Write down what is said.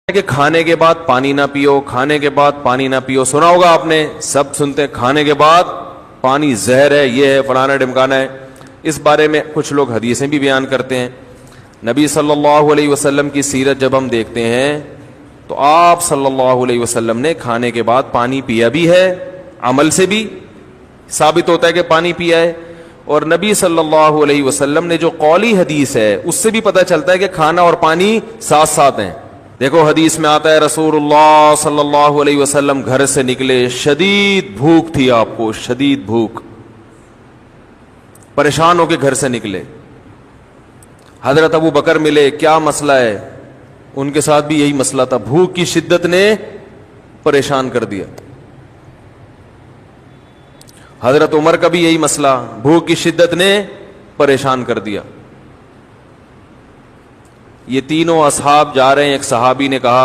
کہ کھانے کے بعد پانی نہ پیو، کھانے کے بعد پانی نہ پیو. سنا ہوگا آپ نے، سب سنتے ہیں کھانے کے بعد پانی زہر ہے، یہ ہے فلانا ڈمکانا ہے. اس بارے میں کچھ لوگ حدیثیں بھی بیان کرتے ہیں. نبی صلی اللہ علیہ وسلم کی سیرت جب ہم دیکھتے ہیں تو آپ صلی اللہ علیہ وسلم نے کھانے کے بعد پانی پیا بھی ہے، عمل سے بھی ثابت ہوتا ہے کہ پانی پیا ہے. اور نبی صلی اللہ علیہ وسلم نے جو قولی حدیث ہے اس سے بھی پتہ چلتا ہے کہ کھانا اور پانی ساتھ ساتھ ہیں. دیکھو حدیث میں آتا ہے رسول اللہ صلی اللہ علیہ وسلم گھر سے نکلے، شدید بھوک تھی آپ کو، شدید بھوک، پریشان ہو کے گھر سے نکلے. حضرت ابو بکر ملے، کیا مسئلہ ہے؟ ان کے ساتھ بھی یہی مسئلہ تھا، بھوک کی شدت نے پریشان کر دیا. حضرت عمر کا بھی یہی مسئلہ، بھوک کی شدت نے پریشان کر دیا. یہ تینوں اصحاب جا رہے ہیں. ایک صحابی نے کہا